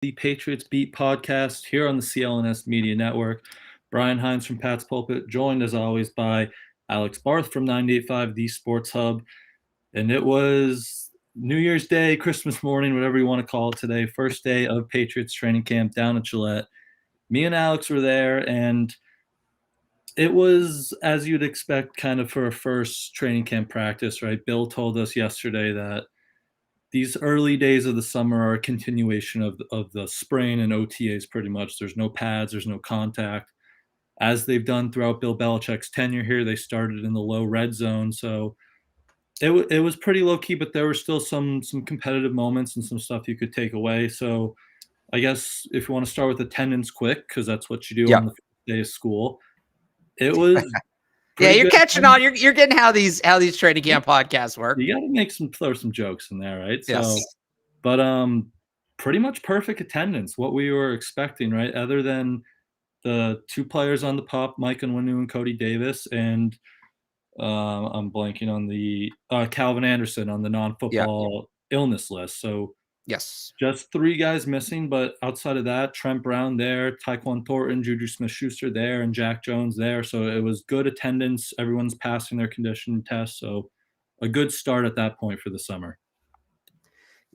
the Patriots Beat Podcast here on the CLNS Media Network. Brian Hines from Pat's Pulpit, joined as always by Alex Barth from 98.5 The Sports Hub. And it was New Year's Day, Christmas morning, whatever you want to call it today, first day of Patriots training camp down at Gillette. Me and Alex were there, and it was, as you'd expect, kind of for a first training camp practice, right? Bill told us yesterday that these early days of the summer are a continuation of the spring and OTAs pretty much. There's no pads, there's no contact. As they've done throughout Bill Belichick's tenure here, they started in the low red zone. So it was pretty low-key, but there were still some competitive moments and some stuff you could take away. So I guess if you want to start with attendance quick, because that's what you do on the first day of school, it was yeah, you're catching on. You're getting how these training camp podcasts work. You got to throw some jokes in there, right? Yes. So, but pretty much perfect attendance, what we were expecting, right? Other than the two players on the pup, Mike Onwenu and Cody Davis, and I'm blanking on the Calvin Anderson on the non-football illness list. So yes, just three guys missing, but outside of that, Trent Brown there, Tyquan Thornton, Juju Smith-Schuster there, and Jack Jones there. So it was good attendance. Everyone's passing their conditioning tests. So a good start at that point for the summer.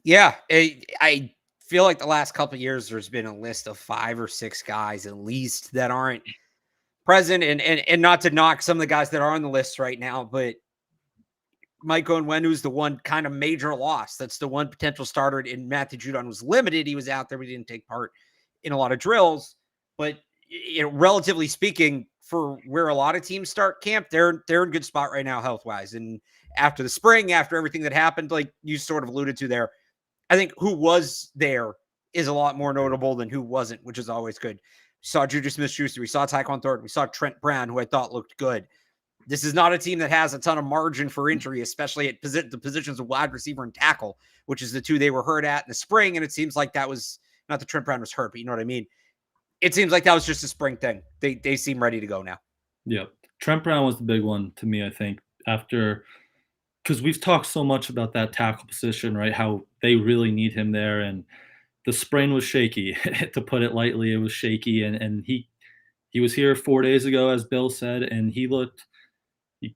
Yeah, I feel like the last couple of years there's been a list of 5 or 6 guys at least that aren't present, and not to knock some of the guys that are on the list right now, but Mike Onwenu is the one kind of major loss. That's the one potential starter. And Matthew Judon was limited. He was out there. We didn't take part in a lot of drills. But relatively speaking, for where a lot of teams start camp, they're in a good spot right now health-wise. And after the spring, after everything that happened, like you sort of alluded to there, I think who was there is a lot more notable than who wasn't, which is always good. We saw Juju Smith-Schuster. We saw Tyquan Thornton. We saw Trent Brown, who I thought looked good. This is not a team that has a ton of margin for injury, especially at the positions of wide receiver and tackle, which is the two they were hurt at in the spring. And it seems like that was not that Trent Brown was hurt, but you know what I mean? It seems like that was just a spring thing. They seem ready to go now. Yeah. Trent Brown was the big one to me, I think, because we've talked so much about that tackle position, right? How they really need him there. And the sprain was shaky, to put it lightly. It was shaky. And he was here 4 days ago, as Bill said, and he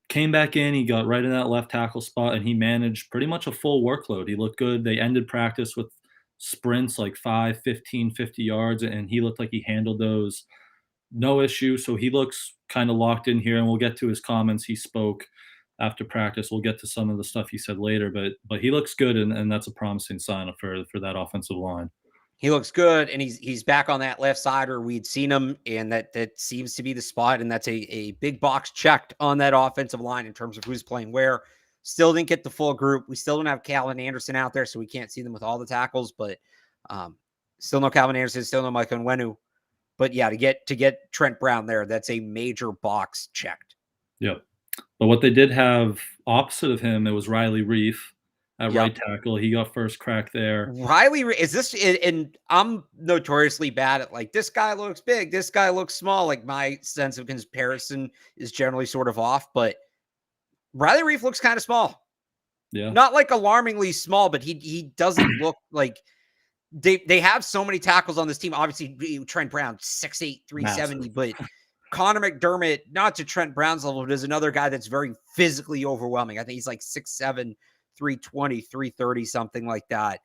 came back in, he got right in that left tackle spot, and he managed pretty much a full workload. He looked good. They ended practice with sprints like 5, 15, 50 yards, and he looked like he handled those no issue. So he looks kind of locked in here, and we'll get to his comments. He spoke after practice. We'll get to some of the stuff he said later, but he looks good, and that's a promising sign for that offensive line. He looks good, and he's back on that left side, or we'd seen him, and that seems to be the spot, and that's a big box checked on that offensive line in terms of who's playing where. Still didn't get the full group. We still don't have Calvin Anderson out there, so we can't see them with all the tackles, but still no Calvin Anderson, still no Mike Onwenu. But yeah, to get Trent Brown there, that's a major box checked. Yep. But what they did have opposite of him, it was Riley Reif at right tackle. He got first crack there. Riley, is this, and I'm notoriously bad at like, this guy looks big, this guy looks small. Like my sense of comparison is generally sort of off, but Riley Reif looks kind of small. Yeah. Not like alarmingly small, but he doesn't look like they have so many tackles on this team. Obviously, Trent Brown, 6'8", 370, massive. But Connor McDermott, not to Trent Brown's level, but is another guy that's very physically overwhelming. I think he's like 6'7", 320, 330, something like that.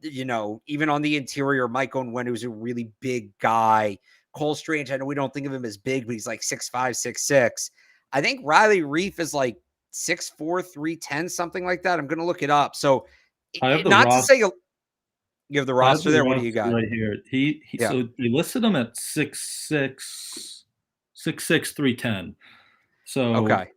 Even on the interior, Mike Onwenu is a really big guy. Cole Strange, I know we don't think of him as big, but he's like 6'5", 6'6". I think Riley Reif is like 6'4", 310, something like that. I'm going to look it up. So not to say you have the roster there. What do you got? Right here. So he listed him at 6'6", 310. So okay.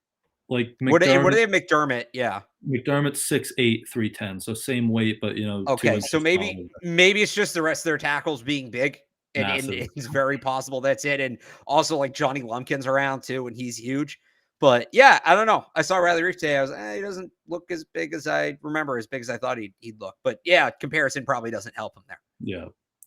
Like what do they have McDermott? Yeah. McDermott's 6'8", 310. So same weight, but okay. So maybe it's just the rest of their tackles being big. And it's very possible that's it. And also like Johnny Lumpkin's around too, and he's huge. But yeah, I don't know. I saw Riley Reif today. I was he doesn't look as big as I remember, as big as I thought he'd look. But yeah, comparison probably doesn't help him there. Yeah.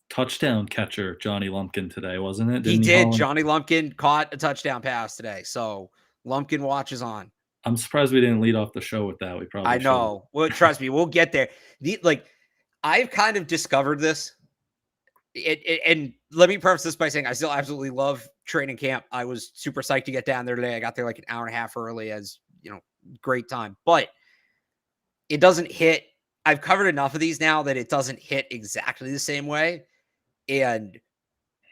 Touchdown catcher Johnny Lumpkin today, wasn't it? He did. Johnny Lumpkin caught a touchdown pass today. So Lumpkin watches on. I'm surprised we didn't lead off the show with that. We probably I know. Well, trust me, we'll get there. I've kind of discovered this And let me preface this by saying I still absolutely love training camp. I was super psyched to get down there today. I got there like an hour and a half early, as great time. But it doesn't hit. I've covered enough of these now that it doesn't hit exactly the same way. And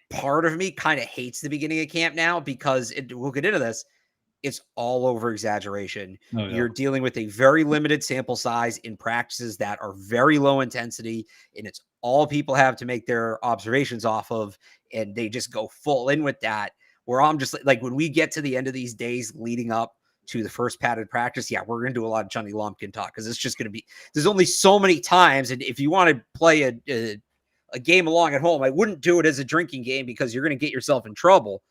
part of me kind of hates the beginning of camp now because we'll get into this. It's all over exaggeration. Oh, yeah. You're dealing with a very limited sample size in practices that are very low intensity, and it's all people have to make their observations off of, and they just go full in with that. Where I'm just like when we get to the end of these days leading up to the first padded practice, yeah, we're going to do a lot of Johnny Lumpkin talk because it's just going to be, there's only so many times. And if you want to play a game along at home, I wouldn't do it as a drinking game because you're going to get yourself in trouble.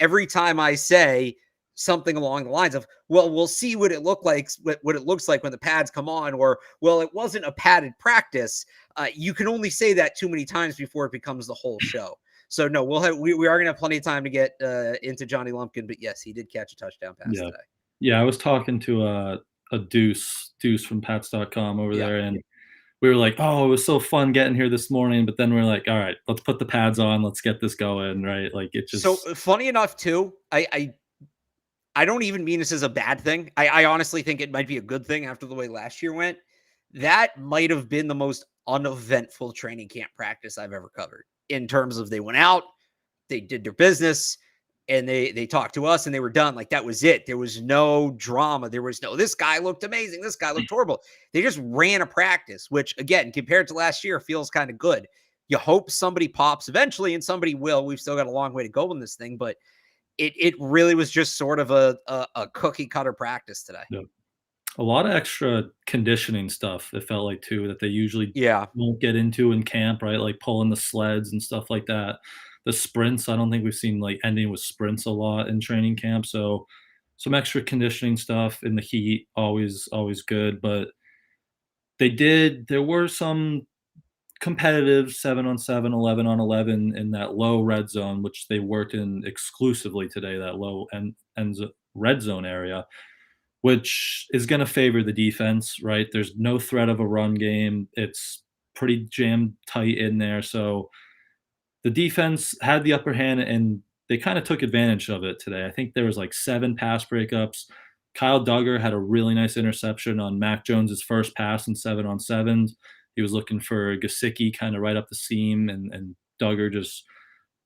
Every time I say something along the lines of, well, we'll see what it looks like when the pads come on, or, well, it wasn't a padded practice. You can only say that too many times before it becomes the whole show. So no, we are going to have plenty of time to get into Johnny Lumpkin, but yes, he did catch a touchdown pass today. Yeah, I was talking to a Deuce from Pats.com over there, and we were like, oh, it was so fun getting here this morning. But then we were like, all right, let's put the pads on. Let's get this going, right? Like it just. So funny enough, too, I don't even mean this as a bad thing. I honestly think it might be a good thing after the way last year went. That might have been the most uneventful training camp practice I've ever covered in terms of they went out, they did their business, and they talked to us and they were done. Like that was it. There was no drama. There was no, this guy looked amazing. This guy looked horrible. They just ran a practice, which again, compared to last year, feels kind of good. You hope somebody pops eventually and somebody will. We've still got a long way to go in this thing, but it really was just sort of a cookie cutter practice today. Yeah. A lot of extra conditioning stuff, it felt like, too, that they usually won't get into in camp, right? Like pulling the sleds and stuff like that. The sprints, I don't think we've seen like ending with sprints a lot in training camp. So some extra conditioning stuff in the heat, always good. But there were some competitive 7-on-7, 11-on-11 in that low red zone, which they worked in exclusively today, that low end red zone area, which is going to favor the defense, right? There's no threat of a run game. It's pretty jammed tight in there. So the defense had the upper hand and they kind of took advantage of it today. I think there was like 7 pass breakups. Kyle Duggar had a really nice interception on Mac Jones's first pass in 7-on-7s. He was looking for Gesicki kind of right up the seam, and Duggar just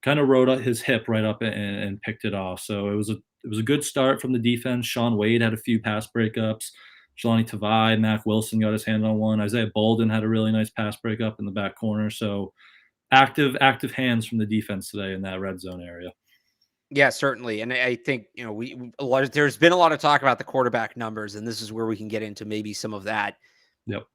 kind of rode his hip right up and picked it off. So it was a good start from the defense. Sean Wade had a few pass breakups. Jelani Tavai, Mac Wilson got his hand on one. Isaiah Bolden had a really nice pass breakup in the back corner. So active hands from the defense today in that red zone area. Yeah, certainly. And I think, there's been a lot of talk about the quarterback numbers, and this is where we can get into maybe some of that. Yep.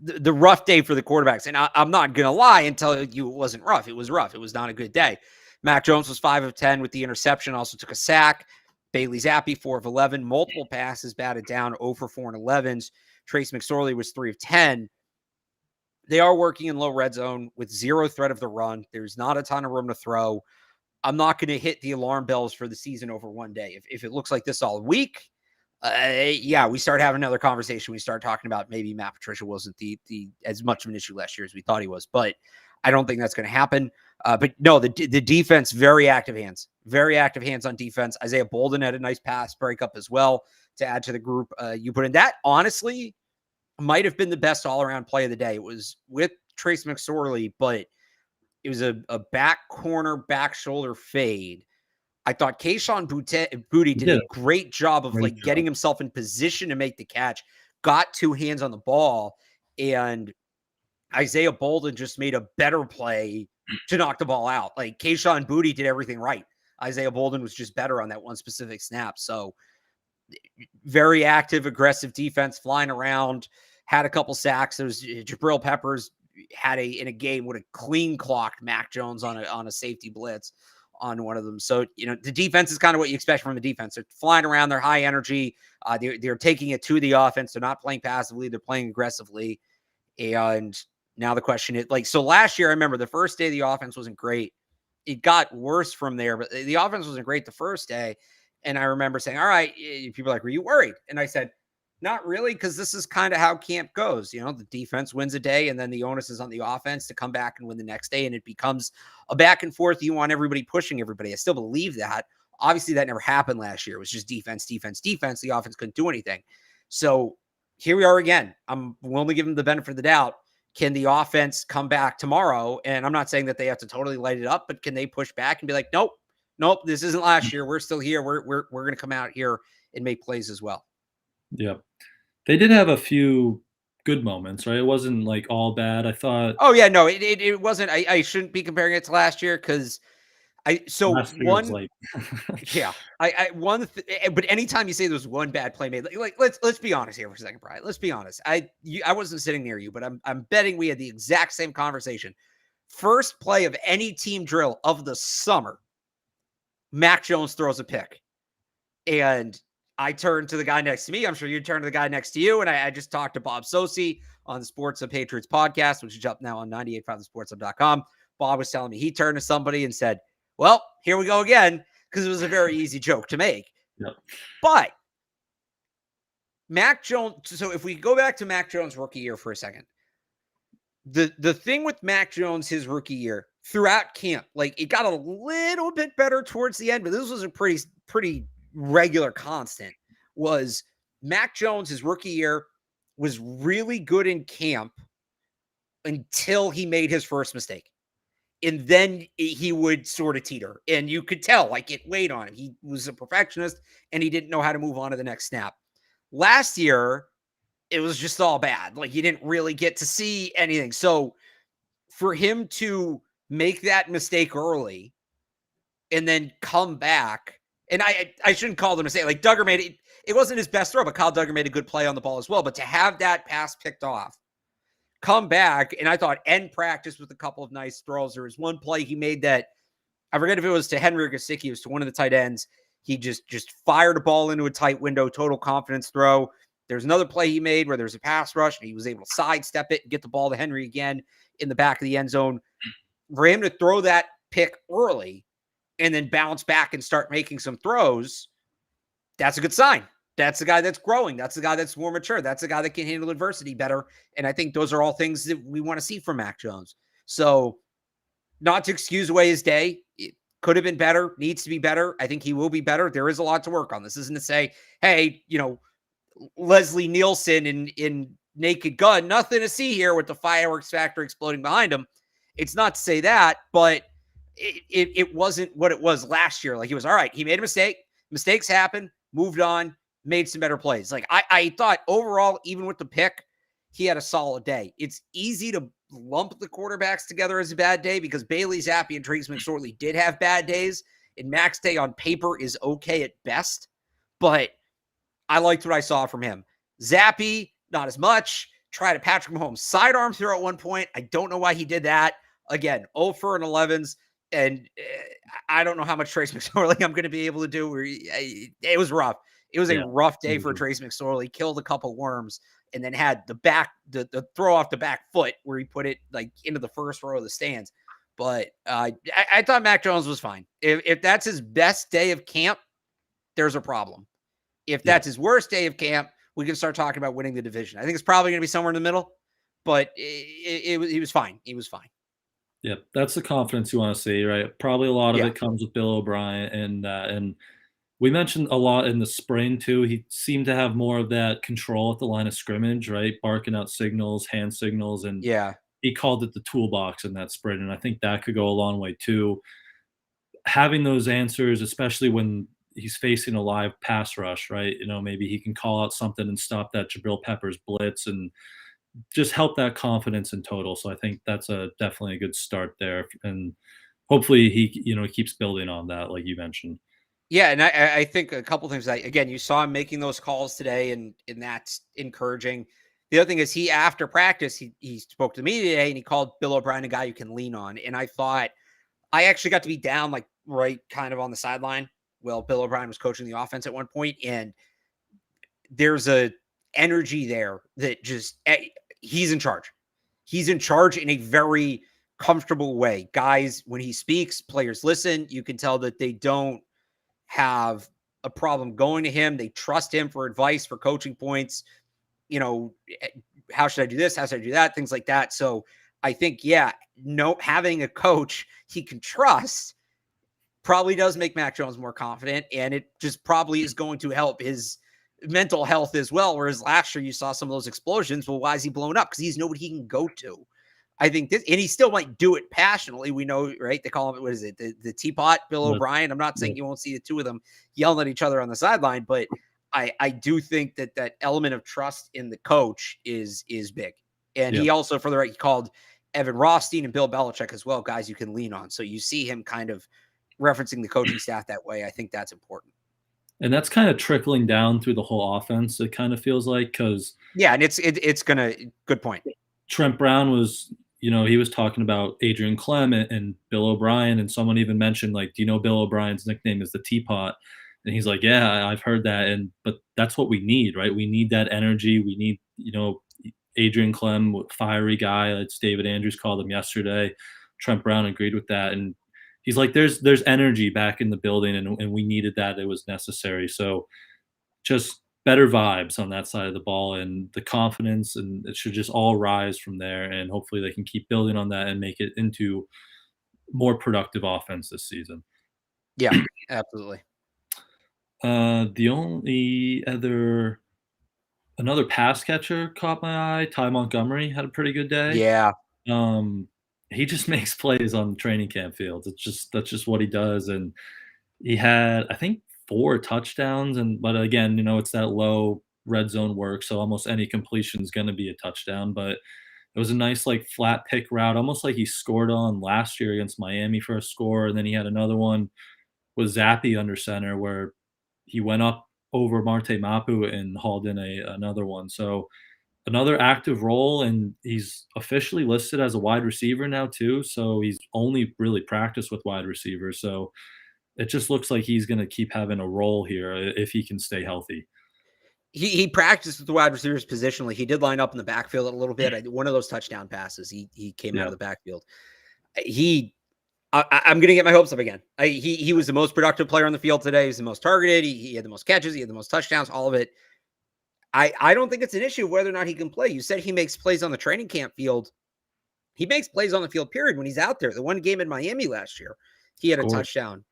The rough day for the quarterbacks. And I'm not going to lie and tell you it wasn't rough. It was rough. It was not a good day. Mac Jones was 5 of 10 with the interception, also took a sack. Bailey Zappi, 4 of 11, multiple passes batted down, 0 for 4 and 11s. Trace McSorley was 3 of 10. They are working in low red zone with zero threat of the run. There's not a ton of room to throw. I'm not going to hit the alarm bells for the season over one day. If it looks like this all week, we start having another conversation. We start talking about maybe Matt Patricia wasn't the as much of an issue last year as we thought he was, but I don't think that's going to happen. But no, the defense, very active hands on defense. Isaiah Bolden had a nice pass breakup as well to add to the group. You put in that, honestly, might have been the best all-around play of the day. It was with Trace McSorley, but it was a back corner, back shoulder fade. I thought Kayshon Boutte did a great job of getting himself in position to make the catch, got 2 hands on the ball, and Isaiah Bolden just made a better play to knock the ball out. Like Kayshon Boutte did everything right. Isaiah Bolden was just better on that one specific snap. So very active, aggressive defense, flying around, had a couple sacks. There was Jabril Peppers had in a game would have clean clocked Mac Jones on a safety blitz on one of them. So, the defense is kind of what you expect from the defense. They're flying around, they're high energy. They're taking it to the offense. They're not playing passively. They're playing aggressively. And now the question is so last year, I remember the first day, the offense wasn't great. It got worse from there, but the offense wasn't great the first day. And I remember saying, all right, people are like, were you worried? And I said, Not really, because this is kind of how camp goes. You know, the defense wins a day, and then the onus is on the offense to come back and win the next day, and it becomes a back and forth. You want everybody pushing everybody. I still believe that. Obviously, that never happened last year. It was just defense, defense, defense. The offense couldn't do anything. So here we are again. I'm willing to give them the benefit of the doubt. Can the offense come back tomorrow? And I'm not saying that they have to totally light it up, but can they push back and be like, nope, this isn't last year. We're still here. We're going to come out here and make plays as well. Yeah. They did have a few good moments, right? It wasn't like all bad. I thought. Oh yeah, no, it wasn't. I shouldn't be comparing it to last year because Last year was like. yeah, but anytime you say there's one bad play made, like let's be honest here for a second, Brian. Let's be honest. I wasn't sitting near you, but I'm betting we had the exact same conversation. First play of any team drill of the summer, Mac Jones throws a pick, and I turned to the guy next to me. I'm sure you turned to the guy next to you. And I just talked to Bob Sosi on the Sports of Patriots podcast, which is up now on 98.5thesportshub.com. Bob was telling me he turned to somebody and said, well, here we go again, because it was a very easy joke to make. Yep. But Mac Jones, so if we go back to Mac Jones' rookie year for a second, the thing with Mac Jones, his rookie year, throughout camp, like it got a little bit better towards the end, but this was a pretty regular constant, was Mac Jones, his rookie year, was really good in camp until he made his first mistake. And then he would sort of teeter. And you could tell, like, it weighed on him. He was a perfectionist, and he didn't know how to move on to the next snap. Last year, it was just all bad. Like, you didn't really get to see anything. So for him to make that mistake early and then come back, and I shouldn't call them a mistake. Like, Duggar made it. It wasn't his best throw, but Kyle Duggar made a good play on the ball as well. But to have that pass picked off, come back, and I thought end practice with a couple of nice throws. There was one play he made that, I forget if it was to Henry or Gesicki, it was to one of the tight ends. He just fired a ball into a tight window, total confidence throw. There's another play he made where there's a pass rush, and he was able to sidestep it and get the ball to Henry again in the back of the end zone. For him to throw that pick early and then bounce back and start making some throws, that's a good sign. That's the guy that's growing. That's the guy that's more mature. That's the guy that can handle adversity better. And I think those are all things that we want to see from Mac Jones. So not to excuse away his day. It could have been better, needs to be better. I think he will be better. There is a lot to work on. This isn't to say, hey, Leslie Nielsen in Naked Gun, nothing to see here with the fireworks factory exploding behind him. It's not to say that, but it wasn't what it was last year. Like, he was all right. He made a mistake. Mistakes happen. Moved on. Made some better plays. Like, I thought overall, even with the pick, he had a solid day. It's easy to lump the quarterbacks together as a bad day because Bailey Zappi and Trace McSorley did have bad days, and Mac's day on paper is okay at best, but I liked what I saw from him. Zappi, not as much. Tried a Patrick Mahomes sidearm throw at one point. I don't know why he did that. Again, 0 for 11s, and I don't know how much Trace McSorley I'm going to be able to do. It was rough. It was a rough day for Trace McSorley. Killed a couple worms and then had the throw off the back foot where he put it like into the first row of the stands. But I thought Mac Jones was fine. If that's his best day of camp, there's a problem. If that's his worst day of camp, we can start talking about winning the division. I think it's probably going to be somewhere in the middle, but he was fine. He was fine. Yep, that's the confidence you want to see, right? Probably a lot of it comes with Bill O'Brien, and we mentioned a lot in the spring too. He seemed to have more of that control at the line of scrimmage, right? Barking out signals, hand signals, and he called it the toolbox in that sprint, and I think that could go a long way too. Having those answers, especially when he's facing a live pass rush, right? Maybe he can call out something and stop that Jabril Peppers blitz and just help that confidence in total. So I think that's definitely a good start there, and hopefully he keeps building on that, like you mentioned. Yeah, and I think a couple things. Again, you saw him making those calls today, and that's encouraging. The other thing is after practice, he spoke to me today, and he called Bill O'Brien a guy you can lean on. And I thought I actually got to be down like right kind of on the sideline. Well, Bill O'Brien was coaching the offense at one point, and there's a energy there that just he's in charge. He's in charge in a very comfortable way. Guys, when he speaks, players listen. You can tell that they don't have a problem going to him. They trust him for advice, for coaching points. How should I do this? How should I do that? Things like that. So I think, having a coach he can trust probably does make Mac Jones more confident, and it just probably is going to help his mental health as well. Whereas last year you saw some of those explosions. Well, why is he blown up? Because he's nobody he can go to. I think this, and he still might do it passionately. We know, right? They call him, what is it? The teapot, Bill O'Brien. I'm not saying you won't see the two of them yelling at each other on the sideline, but I do think that element of trust in the coach is big. And he also, for the right, he called Evan Rothstein and Bill Belichick as well, guys you can lean on. So you see him kind of referencing the coaching staff that way. I think that's important. And that's kind of trickling down through the whole offense. It kind of feels like, because and it's gonna, good point. Trent Brown was, he was talking about Adrian Clem and Bill O'Brien, and someone even mentioned, like, do you know Bill O'Brien's nickname is the Teapot? And he's like, yeah, I've heard that. But that's what we need, right? We need that energy. We need, Adrian Clem, fiery guy. It's David Andrews called him yesterday. Trent Brown agreed with that. And he's like, there's energy back in the building, and we needed that. It was necessary. So just better vibes on that side of the ball, and the confidence, and it should just all rise from there. And hopefully they can keep building on that and make it into more productive offense this season. Yeah, absolutely. The only another pass catcher caught my eye. Ty Montgomery had a pretty good day. Yeah. He just makes plays on the training camp fields. That's just what he does. And he had, I think, 4 touchdowns. But again, it's that low red zone work, so almost any completion is going to be a touchdown. But it was a nice, like, flat pick route, almost like he scored on last year against Miami for a score. And then he had another one with Zappi under center where he went up over Marte Mapu and hauled in another one. So another active role, and he's officially listed as a wide receiver now too. So he's only really practiced with wide receivers. So it just looks like he's going to keep having a role here if he can stay healthy. He practiced with the wide receivers positionally. He did line up in the backfield a little bit. One of those touchdown passes, he came out of the backfield. I'm going to get my hopes up again. He was the most productive player on the field today. He was the most targeted. He had the most catches. He had the most touchdowns, all of it. I don't think it's an issue of whether or not he can play. You said he makes plays on the training camp field. He makes plays on the field, period, when he's out there. The one game in Miami last year, he had a touchdown.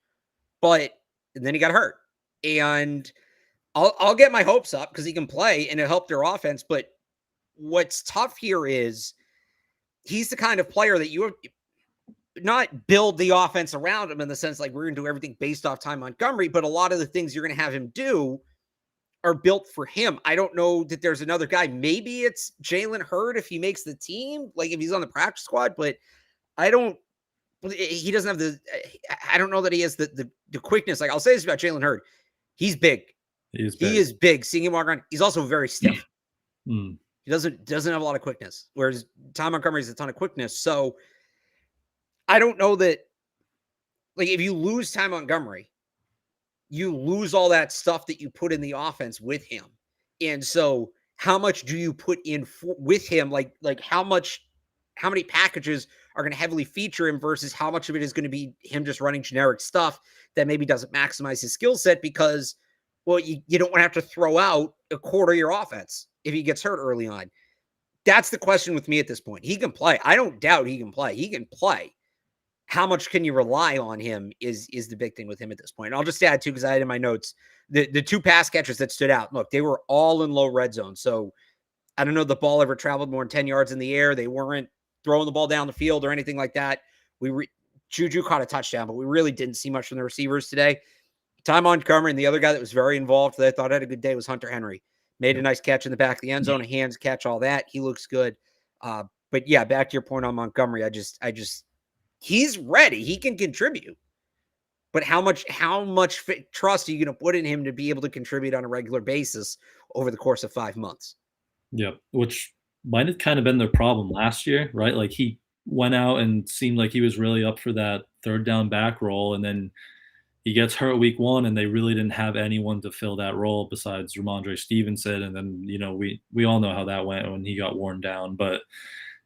And then he got hurt. And I'll get my hopes up because he can play and it helped their offense. But what's tough here is he's the kind of player that you not build the offense around him in the sense like we're going to do everything based off Ty Montgomery, but a lot of the things you're going to have him do are built for him. I don't know that there's another guy. Maybe it's Jalen Hurd if he makes the team, like if he's on the practice squad, but he doesn't have I don't know that he has the quickness. Like I'll say this about Jalen Hurd. He's big. He is big. Seeing him walk around, he's also very stiff. He doesn't have a lot of quickness, whereas Ty Montgomery has a ton of quickness. So I don't know that, like, if you lose Ty Montgomery, you lose all that stuff that you put in the offense with him. And so how much do you put in with him? Like how many packages are going to heavily feature him versus how much of it is going to be him just running generic stuff that maybe doesn't maximize his skill set because, well, you don't want to have to throw out a quarter of your offense if he gets hurt early on. That's the question with me at this point. He can play. I don't doubt he can play. He can play. How much can you rely on him is the big thing with him at this point. And I'll just add too, because I had in my notes, the 2 pass catches that stood out. Look, they were all in low red zone. So I don't know if the ball ever traveled more than 10 yards in the air. They weren't throwing the ball down the field or anything like that. Juju caught a touchdown, but we really didn't see much from the receivers today. Ty Montgomery and the other guy that was very involved that I thought had a good day was Hunter Henry. Made a nice catch in the back of the end zone, a hands catch, all that. He looks good. But yeah, back to your point on Montgomery, I just he's ready. He can contribute. But how much trust are you going to put in him to be able to contribute on a regular basis over the course of 5 months? Yeah, which might have kind of been their problem last year, right? Like he went out and seemed like he was really up for that third down back role, and then he gets hurt week 1, and they really didn't have anyone to fill that role besides Ramondre Stevenson. And then, we all know how that went when he got worn down. But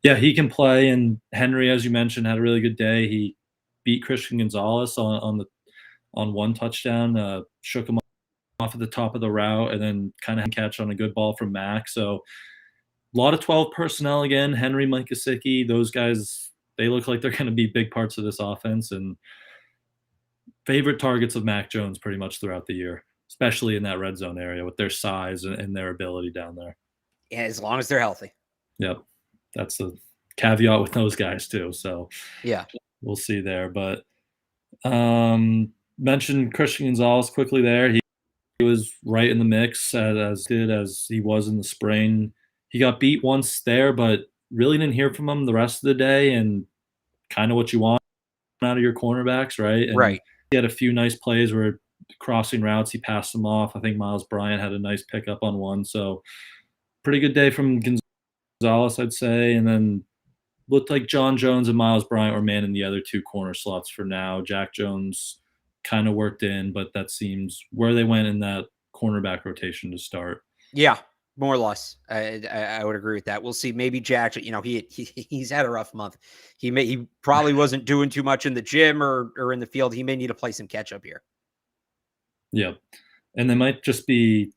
yeah, he can play. And Henry, as you mentioned, had a really good day. He beat Christian Gonzalez on one touchdown, shook him up. off at the top of the route and then kind of catch on a good ball from Mac. So a lot of 12 personnel again. Henry, Mike Gesicki, those guys, they look like they're going to be big parts of this offense, and favorite targets of Mac Jones pretty much throughout the year, especially in that red zone area with their size and their ability down there. Yeah, as long as they're healthy. Yep. That's the caveat with those guys too. So yeah, we'll see there. But mentioned Christian Gonzalez quickly there. He was right in the mix as he was in the spring. He got beat once there, but really didn't hear from him the rest of the day, and kind of what you want out of your cornerbacks, right? And right. He had a few nice plays where crossing routes, he passed them off. I think Miles Bryant had a nice pickup on one. So pretty good day from Gonzalez, I'd say. And then looked like John Jones and Miles Bryant were manning the other two corner slots for now. Jack Jones kind of worked in, but that seems where they went in that cornerback rotation to start. Yeah, more or less. I would agree with that. We'll see. Maybe Jack, he's had a rough month. He probably wasn't doing too much in the gym or in the field. He may need to play some catch up here. Yeah. And they might just be,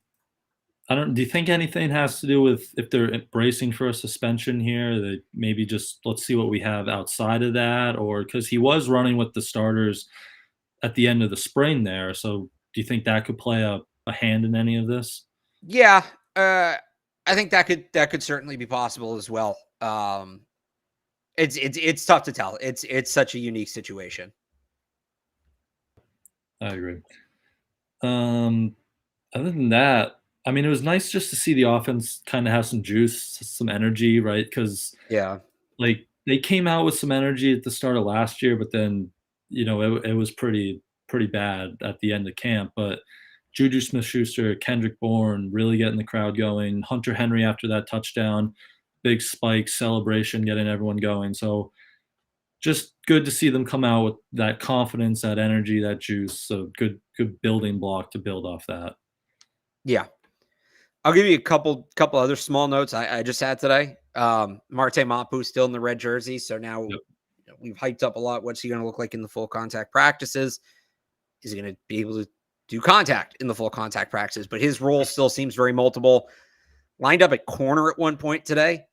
do you think anything has to do with if they're bracing for a suspension here? That maybe just let's see what we have outside of that, or because he was running with the starters at the end of the spring there. So do you think that could play a hand in any of this? Yeah, I think that could certainly be possible as well. It's tough to tell. It's such a unique situation. I agree. Other than that, I mean, it was nice just to see the offense kind of have some juice, some energy, right? Because like they came out with some energy at the start of last year, but then it was pretty bad at the end of camp. But Juju Smith-Schuster, Kendrick Bourne really getting the crowd going. Hunter Henry after that touchdown, big spike celebration, getting everyone going. So just good to see them come out with that confidence, that energy, that juice. So good building block to build off that. Yeah. I'll give you a couple other small notes I just had today. Marte Mapu still in the red jersey. So now we've hyped up a lot. What's he going to look like in the full contact practices? Is he going to be able to do contact in the full contact practices? But his role still seems very multiple. Lined up at corner at one point today,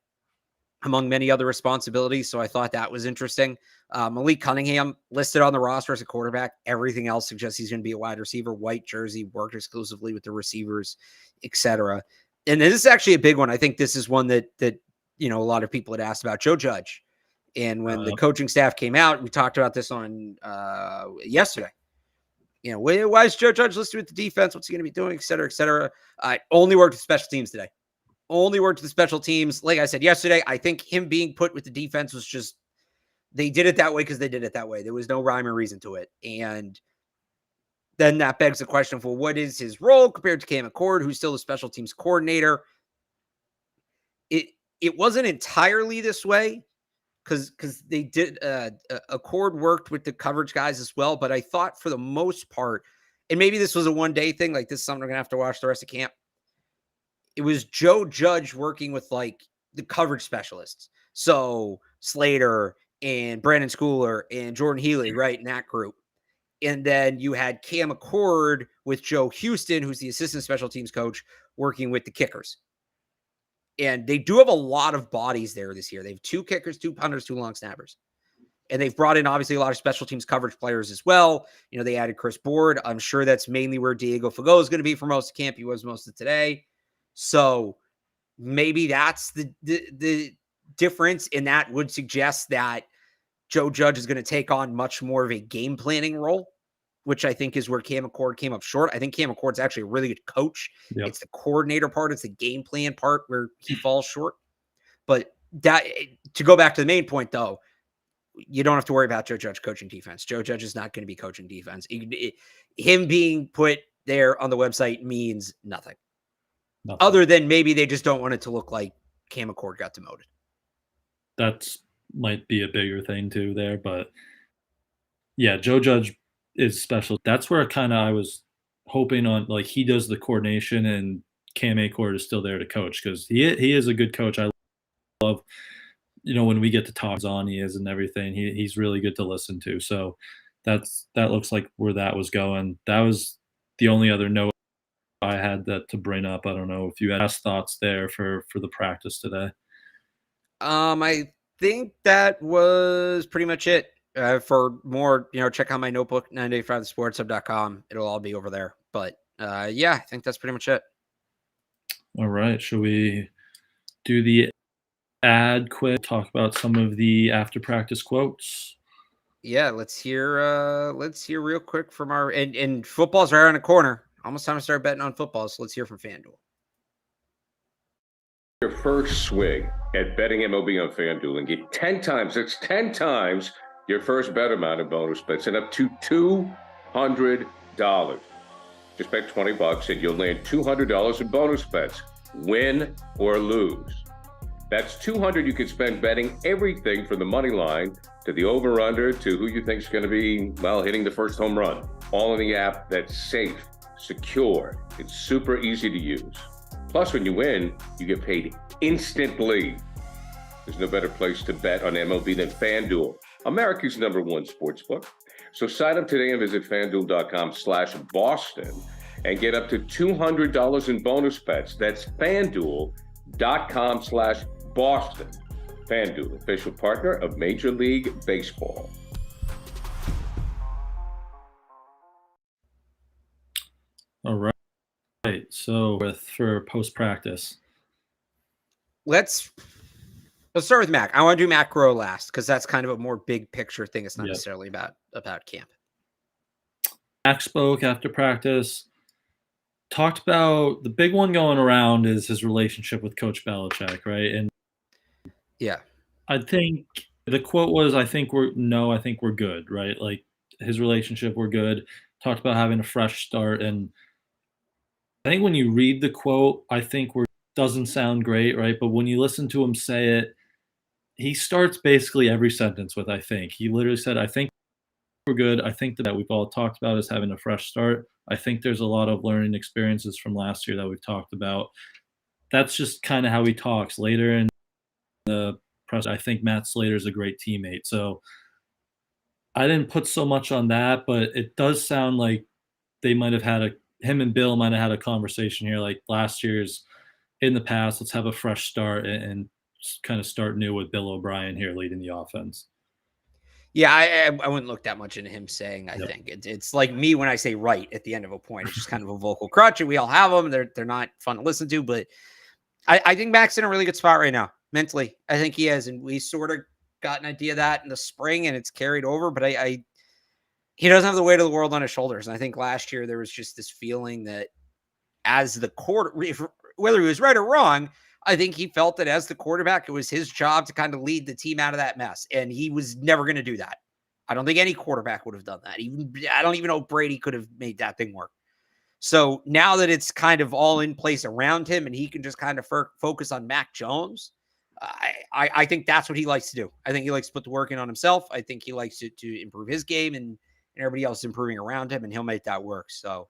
among many other responsibilities. So I thought that was interesting. Malik Cunningham listed on the roster as a quarterback. Everything else suggests he's going to be a wide receiver, white jersey, worked exclusively with the receivers, etc. And this is actually a big one. I think this is one that a lot of people had asked about. Joe Judge. And when the coaching staff came out, we talked about this on yesterday. Why is Joe Judge listed with the defense? What's he going to be doing, et cetera, et cetera. Only worked with special teams today. Only worked with the special teams. Like I said yesterday, I think him being put with the defense was just, they did it that way because they did it that way. There was no rhyme or reason to it. And then that begs the question for what is his role compared to Cam McCord, who's still the special teams coordinator. It wasn't entirely this way because they did, Accord worked with the coverage guys as well. But I thought for the most part, and maybe this was a one-day thing, like this is something we're going to have to watch the rest of camp. It was Joe Judge working with like the coverage specialists. So Slater and Brandon Schooler and Jordan Healy, right, in that group. And then you had Cam McCord with Joe Houston, who's the assistant special teams coach, working with the kickers. And they do have a lot of bodies there this year. They have 2 kickers, 2 punters, 2 long snappers. And they've brought in, obviously, a lot of special teams coverage players as well. They added Chris Board. I'm sure that's mainly where Diego Fago is going to be for most of camp. He was most of today. So maybe that's the difference, and that would suggest that Joe Judge is going to take on much more of a game planning role, which I think is where Cam McCord came up short. I think Cam McCord's actually a really good coach. Yep. It's the coordinator part. It's the game plan part where he falls short. But that, to go back to the main point, though, you don't have to worry about Joe Judge coaching defense. Joe Judge is not going to be coaching defense. Him being put there on the website means nothing. Other than maybe they just don't want it to look like Cam McCord got demoted. That might be a bigger thing too there, but yeah, Joe Judge is special. That's where kind of I was hoping on, like he does the coordination and Cam Acord is still there to coach because he is a good coach. I love, when we get to talk on he is and everything, he's really good to listen to. So that looks like where that was going. That was the only other note I had that to bring up. I don't know if you had last thoughts there for the practice today. I think that was pretty much it. For more, check out my notebook, 985thesportshub.com. It'll all be over there. But yeah, I think that's pretty much it. All right. Should we do the ad quick? Talk about some of the after practice quotes. Yeah, let's hear real quick from our and football's right around the corner. Almost time to start betting on football. So let's hear from FanDuel. Your first swing at betting MLB on FanDuel and get 10 times, that's 10 times your first bet amount of bonus bets and up to $200. Just bet $20 and you'll land $200 in bonus bets, win or lose. That's $200 you could spend betting everything from the money line to the over-under to who you think is going to be, hitting the first home run. All in the app that's safe, secure, it's super easy to use. Plus, when you win, you get paid instantly. There's no better place to bet on MLB than FanDuel, America's #1 sportsbook. So sign up today and visit FanDuel.com/Boston and get up to $200 in bonus bets. That's FanDuel.com/Boston. FanDuel, official partner of Major League Baseball. All right. So for post practice, let's start with Mac. I want to do Mac Grow last because that's kind of a more big picture thing. It's not necessarily about camp. Mac spoke after practice, talked about the big one going around is his relationship with Coach Belichick, right? And yeah, I think the quote was, I think we're good, right? Like his relationship, we're good. Talked about having a fresh start. And I think when you read the quote, I think doesn't sound great, right? But when you listen to him say it, he starts basically every sentence with, I think. He literally said, I think we're good. I think that we've all talked about is having a fresh start. I think there's a lot of learning experiences from last year that we've talked about. That's just kind of how he talks. Later in the press, I think Matt Slater's a great teammate. So I didn't put so much on that, but it does sound like they might have had him and Bill might have had a conversation here, like last year's in the past. Let's have a fresh start and kind of start new with Bill O'Brien here leading the offense. Yeah, I wouldn't look that much into him saying, I think it's like me when I say right at the end of a point. It's just kind of a vocal crutch, and we all have them. They're not fun to listen to, but I think Mac's in a really good spot right now mentally. I think he is, and we sort of got an idea of that in the spring, and it's carried over. But he doesn't have the weight of the world on his shoulders, and I think last year there was just this feeling that as the whether he was right or wrong, I think he felt that as the quarterback, it was his job to kind of lead the team out of that mess. And he was never going to do that. I don't think any quarterback would have done that. I don't even know if Brady could have made that thing work. So now that it's kind of all in place around him and he can just kind of focus on Mac Jones, I think that's what he likes to do. I think he likes to put the work in on himself. I think he likes to improve his game and everybody else is improving around him, and he'll make that work. So,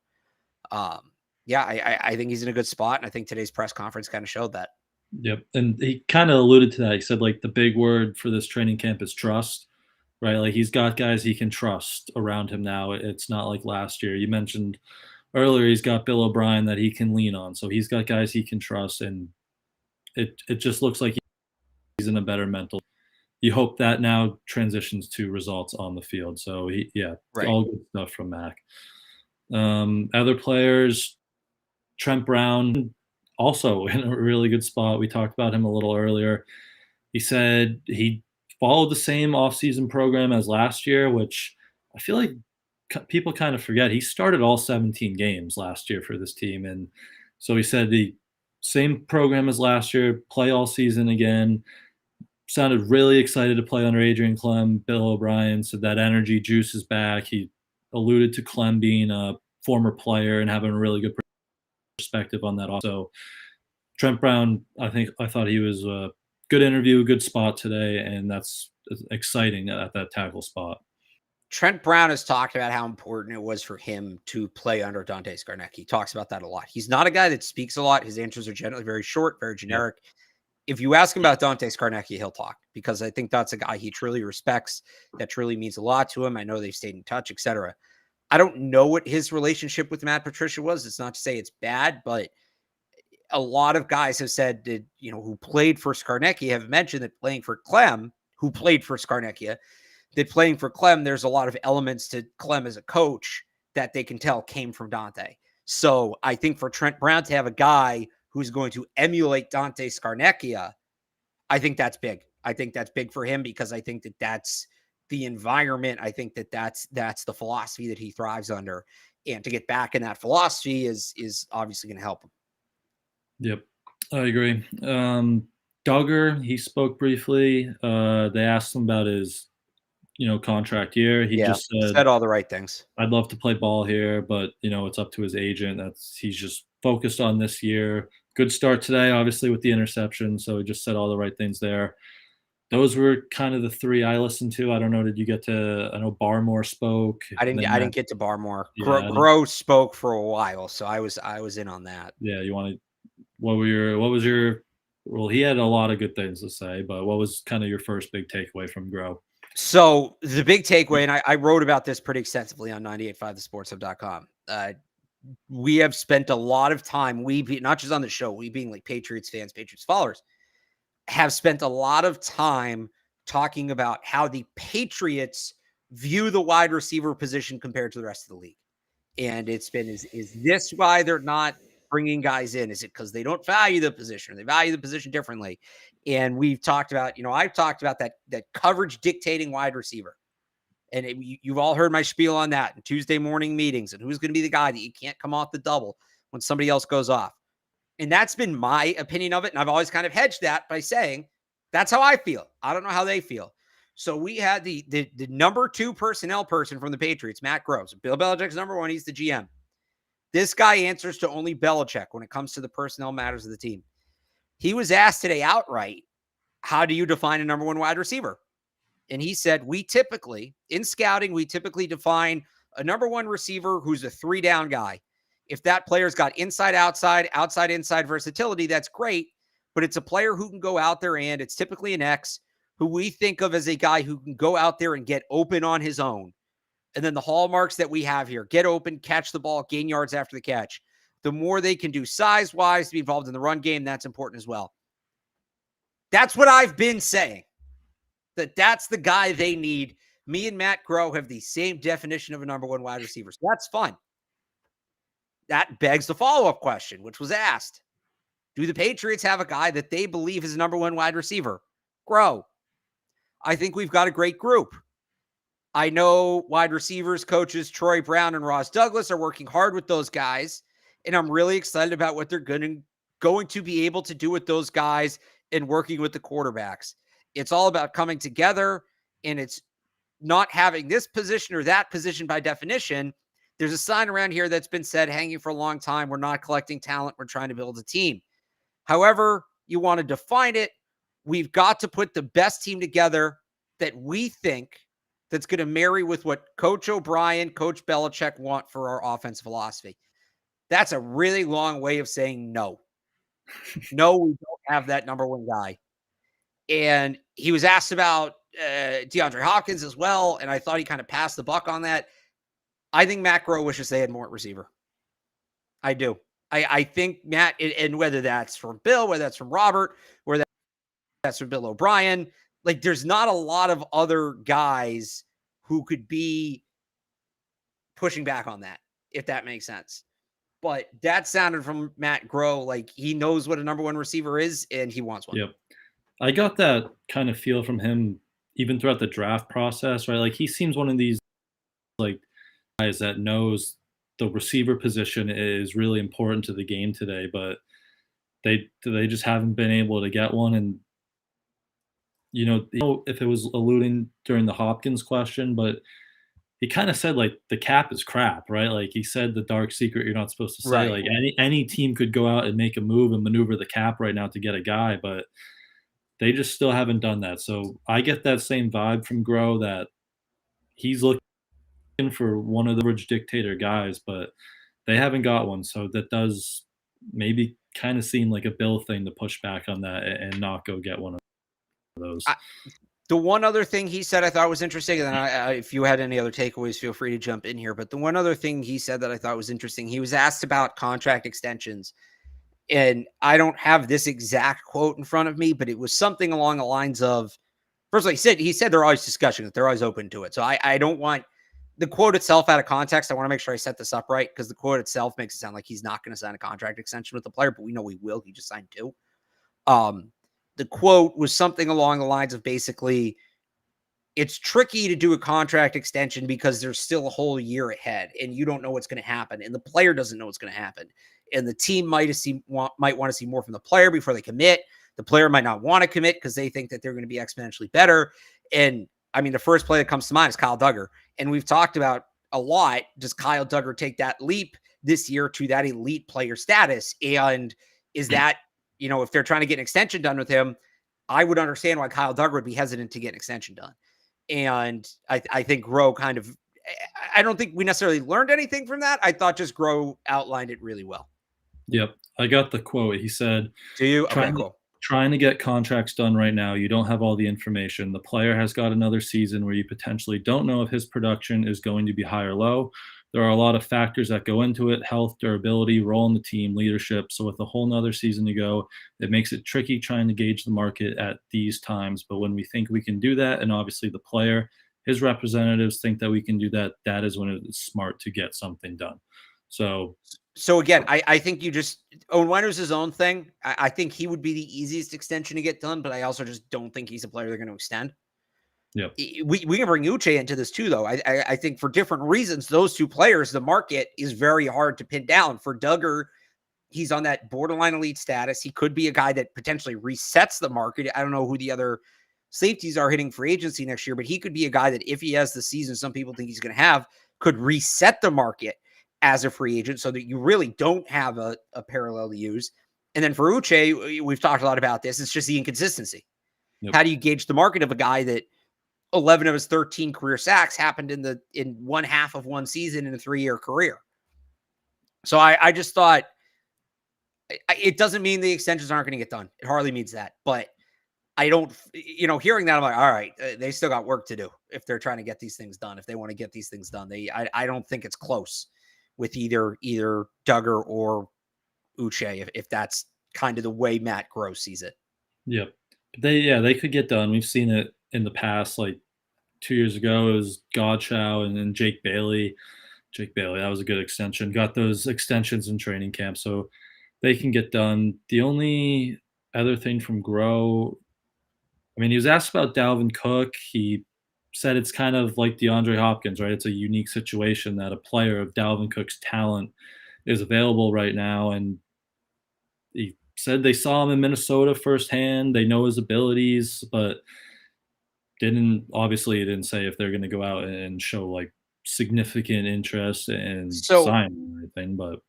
yeah, I think he's in a good spot. And I think today's press conference kind of showed that. Yep. And he kind of alluded to that. He said, like, the big word for this training camp is trust, right? Like, he's got guys he can trust around him now. It's not like last year. You mentioned earlier he's got Bill O'Brien that he can lean on. So he's got guys he can trust. And it just looks like he's in a better mental. You hope that now transitions to results on the field. So, all good stuff from Mac. Other players, Trent Brown, also in a really good spot. We talked about him a little earlier. He said he followed the same offseason program as last year, which I feel like people kind of forget. He started all 17 games last year for this team. And so he said the same program as last year, play all season again. Sounded really excited to play under Adrian Clem. Bill O'Brien said that energy juice is back. He alluded to Clem being a former player and having a really good perspective on that. Also, Trent Brown, I thought he was a good interview, good spot today, and that's exciting at that tackle spot. Trent Brown has talked about how important it was for him to play under Dante Scarnecchia. He talks about that a lot. He's not a guy that speaks a lot. His answers are generally very short, very generic. Yeah. If you ask him about Dante Scarnecchia, he'll talk, because I think that's a guy he truly respects. That truly means a lot to him. I know they've stayed in touch, etc. I don't know what his relationship with Matt Patricia was. It's not to say it's bad, but a lot of guys have said that, who played for Skarnecchia have mentioned that playing for Clem, who played for Skarnecchia, that playing for Clem, there's a lot of elements to Clem as a coach that they can tell came from Dante. So I think for Trent Brown to have a guy who's going to emulate Dante Skarnecchia, I think that's big. I think that's big for him because I think that that's the environment. I think that that's the philosophy that he thrives under. And to get back in that philosophy is obviously going to help him. Yep, I agree. Duggar, he spoke briefly. They asked him about his, contract year. He just said all the right things. I'd love to play ball here, but it's up to his agent. He's just focused on this year. Good start today, obviously, with the interception. So he just said all the right things there. Those were kind of the three I listened to. I don't know. Did you get to? I know Barmore spoke. I didn't get to Barmore. Yeah, Grow spoke for a while, so I was in on that. Yeah, you wanted. What was your? Well, he had a lot of good things to say, but what was kind of your first big takeaway from Grow? So the big takeaway, and I wrote about this pretty extensively on 985thesportshub.com. We have spent a lot of time, not just on the show, we being like Patriots fans, Patriots followers, have spent a lot of time talking about how the Patriots view the wide receiver position compared to the rest of the league. And it's been, is this why they're not bringing guys in? Is it because they don't value the position, or they value the position differently? And we've talked about, I've talked about that coverage dictating wide receiver. And you've all heard my spiel on that in Tuesday morning meetings, and who's going to be the guy that you can't come off the double when somebody else goes off. And that's been my opinion of it. And I've always kind of hedged that by saying, that's how I feel. I don't know how they feel. So we had the number 2 personnel person from the Patriots, Matt Groves. Bill Belichick's number 1. He's the GM. This guy answers to only Belichick when it comes to the personnel matters of the team. He was asked today outright, how do you define a number 1 wide receiver? And he said, in scouting, we typically define a number 1 receiver who's a 3-down guy. If that player's got inside, outside, inside versatility, that's great. But it's a player who can go out there, and it's typically an X, who we think of as a guy who can go out there and get open on his own. And then the hallmarks that we have here: get open, catch the ball, gain yards after the catch. The more they can do size-wise to be involved in the run game, that's important as well. That's what I've been saying. That's the guy they need. Me and Matt Groh have the same definition of a number 1 wide receiver. So that's fun. That begs the follow-up question, which was asked. Do the Patriots have a guy that they believe is a number 1 wide receiver? Grow. I think we've got a great group. I know wide receivers coaches Troy Brown and Ross Douglas are working hard with those guys, and I'm really excited about what they're going to be able to do with those guys and working with the quarterbacks. It's all about coming together, and it's not having this position or that position by definition. There's a sign around here that's been said, hanging for a long time: we're not collecting talent, we're trying to build a team. However you want to define it, we've got to put the best team together that we think that's going to marry with what Coach O'Brien, Coach Belichick want for our offensive philosophy. That's a really long way of saying no. No, we don't have that number 1 guy. And he was asked about DeAndre Hopkins as well, and I thought he kind of passed the buck on that. I think Matt Groh wishes they had more at receiver. I do. I think Matt, and whether that's from Bill, whether that's from Robert, whether that's from Bill O'Brien, like, there's not a lot of other guys who could be pushing back on that, if that makes sense. But that sounded from Matt Groh like he knows what a number 1 receiver is, and he wants one. Yep. I got that kind of feel from him even throughout the draft process, right? Like, he seems one of these, like, guys that knows the receiver position is really important to the game today, but they just haven't been able to get one. And if it was alluding during the Hopkins question, but he kind of said, like, the cap is crap, right? Like, he said the dark secret you're not supposed to say. Right. Like, any team could go out and make a move and maneuver the cap right now to get a guy, but they just still haven't done that. So I get that same vibe from Groh that he's looking for one of the bridge dictator guys, but they haven't got one. So that does maybe kind of seem like a Bill thing to push back on that and not go get one of those. The one other thing he said I thought was interesting, and then if you had any other takeaways, feel free to jump in here. But the one other thing he said that I thought was interesting, he was asked about contract extensions. And I don't have this exact quote in front of me, but it was something along the lines of, first of all, he said they're always discussing it. They're always open to it. So I don't want the quote itself out of context. I want to make sure I set this up right, because the quote itself makes it sound like he's not going to sign a contract extension with the player, but we know he will. He just signed 2. The quote was something along the lines of basically, it's tricky to do a contract extension because there's still a whole year ahead and you don't know what's going to happen. And the player doesn't know what's going to happen. And the team might want to see more from the player before they commit. The player might not want to commit because they think that they're going to be exponentially better. And I mean, the first play that comes to mind is Kyle Duggar. And we've talked about a lot. Does Kyle Duggar take that leap this year to that elite player status? And is that, if they're trying to get an extension done with him, I would understand why Kyle Duggar would be hesitant to get an extension done. And I think Groh I don't think we necessarily learned anything from that. I thought just Groh outlined it really well. Yep. I got the quote. He said, "Do you? Okay, cool. Trying to get contracts done right now. You don't have all the information. The player has got another season where you potentially don't know if his production is going to be high or low. There are a lot of factors that go into it: health, durability, role in the team, leadership. So with a whole nother season to go, it makes it tricky trying to gauge the market at these times. But when we think we can do that, and obviously the player, his representatives think that we can do that, that is when it's smart to get something done." So again, I think Owen Weiner's his own thing. I think he would be the easiest extension to get done, but I also just don't think he's a player they're going to extend. Yep. We can bring Uche into this too, though. I think for different reasons, those two players, the market is very hard to pin down. For Duggar, he's on that borderline elite status. He could be a guy that potentially resets the market. I don't know who the other safeties are hitting free agency next year, but he could be a guy that, if he has the season some people think he's going to have, could reset the market as a free agent so that you really don't have a parallel to use. And then for Uche, we've talked a lot about this. It's just the inconsistency. Yep. How do you gauge the market of a guy that 11 of his 13 career sacks happened in one half of one season in a 3-year career? So I just thought, it doesn't mean the extensions aren't going to get done. It hardly means that. But I don't, hearing that, I'm like, all right, they still got work to do if they're trying to get these things done. If they want to get these things done, I don't think it's close with either Duggar or Uche, if that's kind of the way Matt Groh sees it. Yep. They could get done. We've seen it in the past, like 2 years ago, it was Godchow and then Jake Bailey. That was a good extension. Got those extensions in training camp, so they can get done. The only other thing from Groh, I mean, he was asked about Dalvin Cook. He said it's kind of like DeAndre Hopkins, right? It's a unique situation that a player of Dalvin Cook's talent is available right now. And he said they saw him in Minnesota firsthand. They know his abilities, but it didn't say if they're going to go out and show like significant interest and sign or anything. But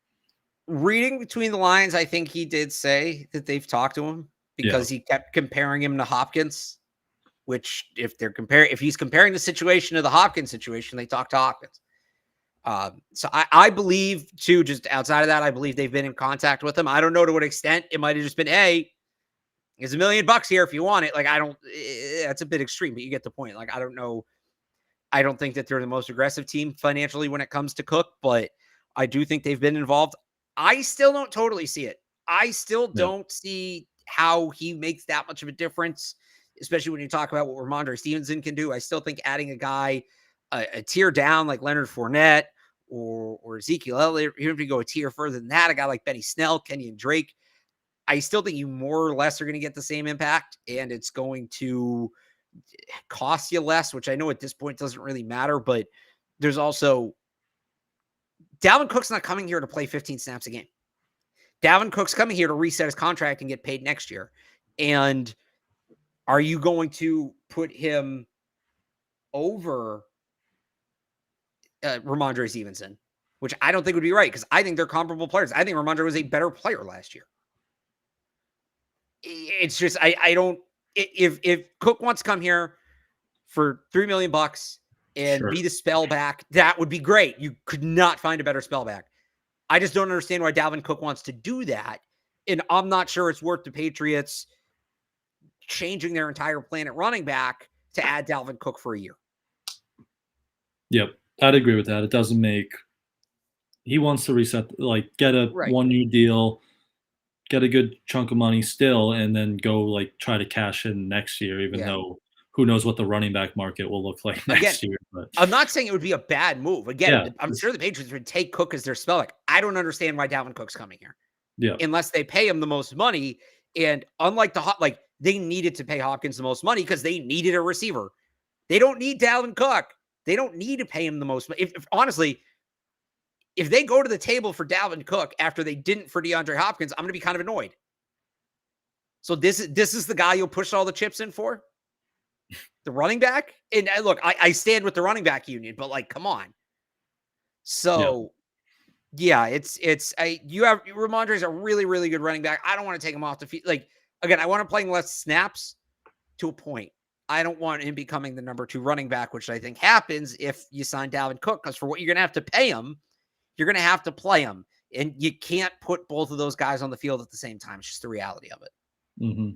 reading between the lines, I think he did say that they've talked to him because he kept comparing him to Hopkins. Which, if he's comparing the situation to the Hopkins situation, they talk to Hopkins. So I believe too, just outside of that, I believe they've been in contact with him. I don't know to what extent. It might have just been, hey, there's $1 million here if you want it. Like, that's a bit extreme, but you get the point. Like, I don't know. I don't think that they're the most aggressive team financially when it comes to Cook, but I do think they've been involved. I still don't totally see it. I still don't see how he makes that much of a difference, especially when you talk about what Ramondre Stevenson can do. I still think adding a guy a tier down like Leonard Fournette or Ezekiel Elliott, even if you go a tier further than that, a guy like Benny Snell, Kenyon Drake, I still think you more or less are going to get the same impact, and it's going to cost you less, which I know at this point doesn't really matter, but there's also Dalvin Cook's not coming here to play 15 snaps a game. Dalvin Cook's coming here to reset his contract and get paid next year. And are you going to put him over Ramondre Stevenson, which I don't think would be right, because I think they're comparable players. I think Ramondre was a better player last year. It's just, I don't, if Cook wants to come here for $3 million and be the spellback, that would be great. You could not find a better spellback. I just don't understand why Dalvin Cook wants to do that. And I'm not sure it's worth the Patriots changing their entire plan at running back to add Dalvin Cook for a year. Yep, I'd agree with that. It doesn't make – he wants to reset, like get a Right. 1-year deal, get a good chunk of money still, and then go like try to cash in next year, even though who knows what the running back market will look like next year. But I'm not saying it would be a bad move. Again, Yeah. I'm sure the Patriots would take Cook as their spell. Like, I don't understand why Dalvin Cook's coming here. Yeah. Unless they pay him the most money. And unlike they needed to pay Hopkins the most money because they needed a receiver. They don't need Dalvin Cook. They don't need to pay him the most money. Honestly, if they go to the table for Dalvin Cook after they didn't for DeAndre Hopkins, I'm going to be kind of annoyed. So this is the guy you'll push all the chips in for? The running back? And look, I stand with the running back union, but like, come on. So yeah, Ramondre's a really, really good running back. I don't want to take him off the field. Like, again, I want him playing less snaps to a point. I don't want him becoming the number 2 running back, which I think happens if you sign Dalvin Cook, because for what you're going to have to pay him, you're going to have to play him. And you can't put both of those guys on the field at the same time. It's just the reality of it. Mm-hmm.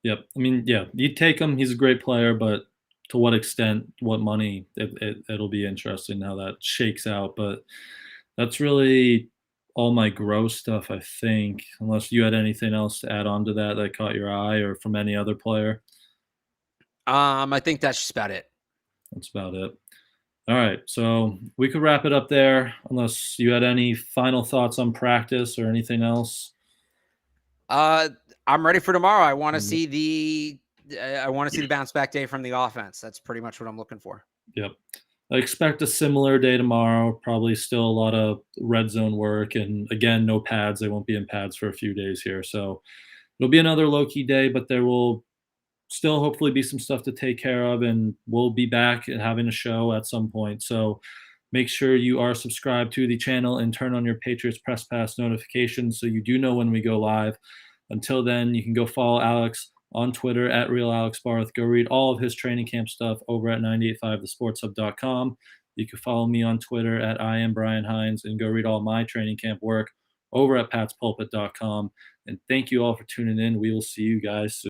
Yep. I mean, yeah, you take him. He's a great player, but to what extent, what money, it'll be interesting how that shakes out. But that's really all my gross stuff, I think, unless you had anything else to add on to that caught your eye or from any other player. I think that's just about it. That's about it. All right. So we could wrap it up there unless you had any final thoughts on practice or anything else. I'm ready for tomorrow. I want to see the bounce back day from the offense. That's pretty much what I'm looking for. Yep. I expect a similar day tomorrow. Probably still a lot of red zone work. And again, no pads. They won't be in pads for a few days here. So it'll be another low-key day, but there will still hopefully be some stuff to take care of. And we'll be back and having a show at some point. So make sure you are subscribed to the channel and turn on your Patriots Press Pass notifications so you do know when we go live. Until then, you can go follow Alex on Twitter at RealAlexBarth. Go read all of his training camp stuff over at 985thesportshub.com. You can follow me on Twitter at @IamBrianHines and go read all my training camp work over at patspulpit.com. And thank you all for tuning in. We will see you guys soon.